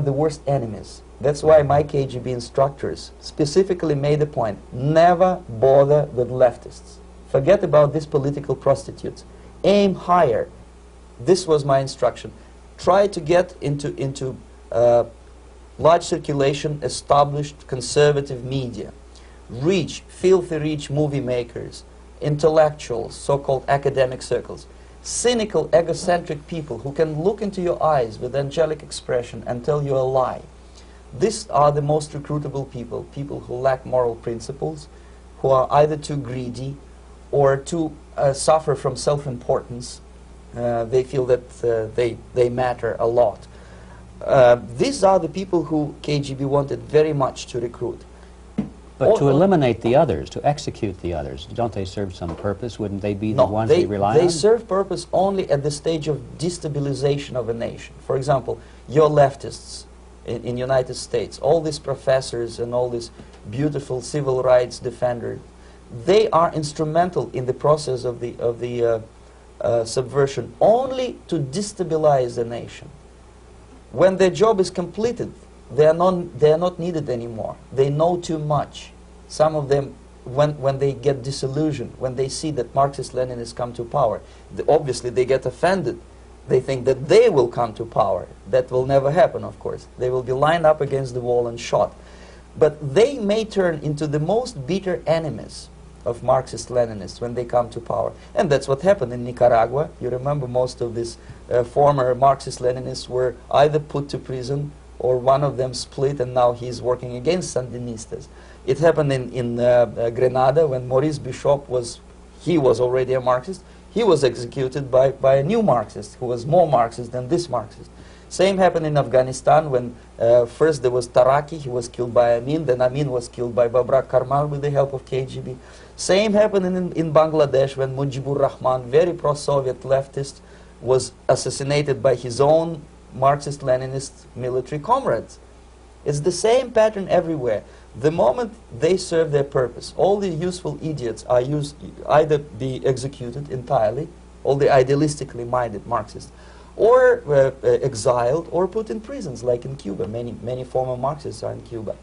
the worst enemies. That's why my KGB instructors specifically made a point: never bother with leftists. Forget about these political prostitutes. Aim higher. This was my instruction. Try to get into large circulation, established conservative media. Rich, filthy rich movie makers, intellectuals, so-called academic circles. Cynical, egocentric people who can look into your eyes with angelic expression and tell you a lie. These are the most recruitable people, people who lack moral principles, who are either too greedy or too suffer from self-importance. They feel that they matter a lot. These are the people who KGB wanted very much to recruit. But to eliminate the others, to execute the others, don't they serve some purpose? Wouldn't they be the ones they rely on? They serve purpose only at the stage of destabilization of a nation. For example, your leftists in United States, all these professors and all these beautiful civil rights defenders, they are instrumental in the process of the subversion only to destabilize the nation. When their job is completed, they are not needed anymore. They know too much. Some of them, when they get disillusioned, when they see that Marxist-Leninists come to power, obviously they get offended. They think that they will come to power. That will never happen, of course. They will be lined up against the wall and shot. But they may turn into the most bitter enemies of Marxist-Leninists when they come to power. And that's what happened in Nicaragua. You remember most of these former Marxist-Leninists were either put to prison or one of them split, and now he's working against Sandinistas. It happened in Grenada when Maurice Bishop was already a Marxist. He was executed by a new Marxist who was more Marxist than this Marxist. Same happened in Afghanistan when first there was Taraki, he was killed by Amin, then Amin was killed by Babrak Karmal with the help of KGB. Same happened in Bangladesh when Mujibur Rahman, very pro-Soviet leftist, was assassinated by his own Marxist-Leninist military comrades. It's the same pattern everywhere. The moment they serve their purpose, all the useful idiots are either be executed entirely, all the idealistically minded Marxists, or exiled or put in prisons, like in Cuba. Many former Marxists are in Cuba,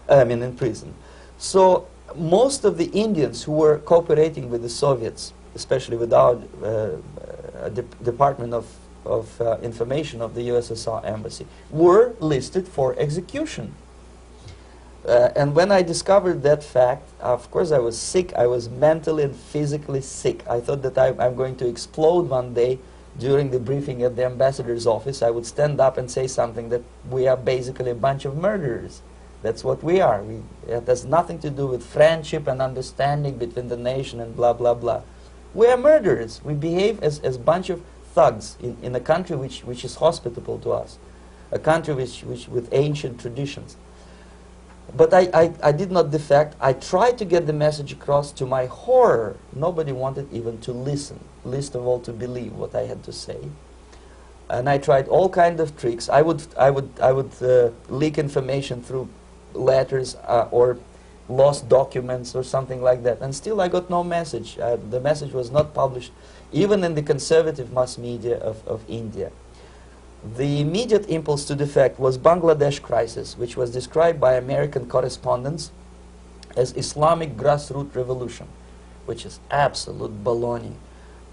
in prison. So most of the Indians who were cooperating with the Soviets, especially with our Department of Information of the USSR Embassy, were listed for execution. And when I discovered that fact, of course I was sick. I was mentally and physically sick. I thought that I'm going to explode one day during the briefing at the ambassador's office. I would stand up and say something that we are basically a bunch of murderers. That's what we are. It has nothing to do with friendship and understanding between the nation and blah, blah, blah. We are murderers. We behave as a bunch of thugs in a country which is hospitable to us, a country which with ancient traditions. But I did not defect. I tried to get the message across. To my horror, nobody wanted even to listen, least of all to believe what I had to say. And I tried all kinds of tricks. I would leak information through letters or lost documents or something like that. And still I got no message. The message was not published even in the conservative mass media of India. The immediate impulse to defect was Bangladesh crisis, which was described by American correspondents as Islamic grassroots revolution, which is absolute baloney.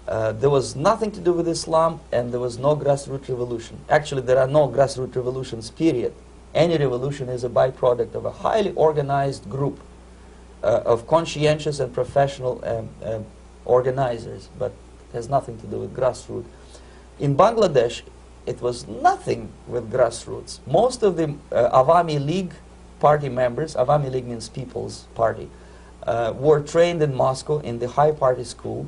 There was nothing to do with Islam, and there was no grassroots revolution. Actually, there are no grassroots revolutions, period. Any revolution is a byproduct of a highly organized group of conscientious and professional organizers, but it has nothing to do with grassroots. In Bangladesh, it was nothing with grassroots. Most of the Awami League party members, Awami League means People's Party, were trained in Moscow in the High Party School.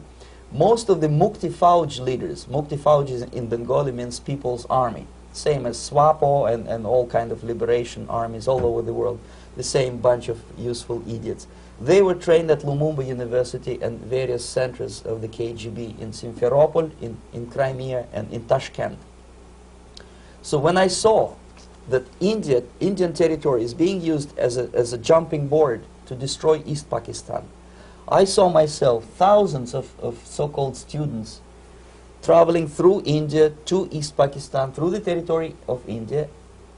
Most of the Mukti Fauj leaders, Mukti Fauj in Bengali means People's Army, same as SWAPO and all kind of liberation armies all over the world, the same bunch of useful idiots. They were trained at Lumumba University and various centers of the KGB in Simferopol, in Crimea, and in Tashkent. So when I saw that Indian territory is being used as a jumping board to destroy East Pakistan, I saw myself thousands of so-called students traveling through India to East Pakistan, through the territory of India,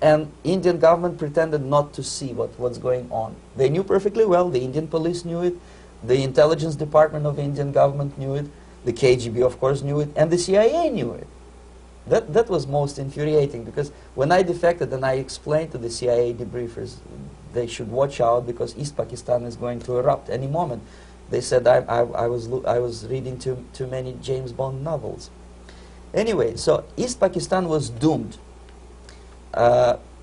And Indian government pretended not to see what's going on. They knew perfectly well, the Indian police knew it, the intelligence department of the Indian government knew it, the KGB of course knew it, and the CIA knew it. That was most infuriating, because when I defected and I explained to the CIA debriefers they should watch out because East Pakistan is going to erupt any moment, they said I was reading too many James Bond novels. Anyway, so East Pakistan was doomed.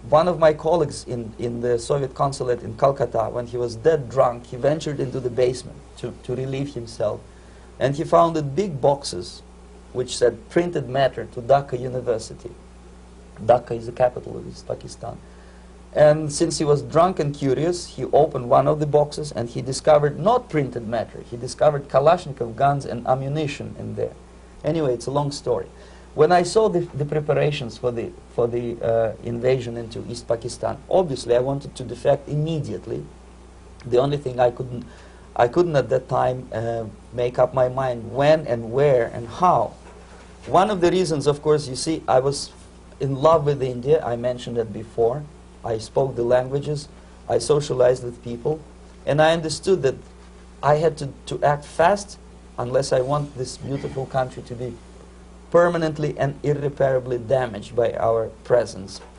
One of my colleagues in the Soviet consulate in Calcutta, when he was dead drunk, he ventured into the basement to relieve himself, and he found big boxes which said printed matter to Dhaka University. Dhaka is the capital of East Pakistan. And since he was drunk and curious, he opened one of the boxes and he discovered not printed matter, he discovered Kalashnikov guns and ammunition in there. Anyway, it's a long story. When I saw the preparations for the invasion into East Pakistan, obviously I wanted to defect immediately. The only thing I couldn't at that time make up my mind when and where and how. One of the reasons, of course, you see, I was in love with India. I mentioned that before. I spoke the languages. I socialized with people. And I understood that I had to act fast unless I want this beautiful country to be permanently and irreparably damaged by our presence.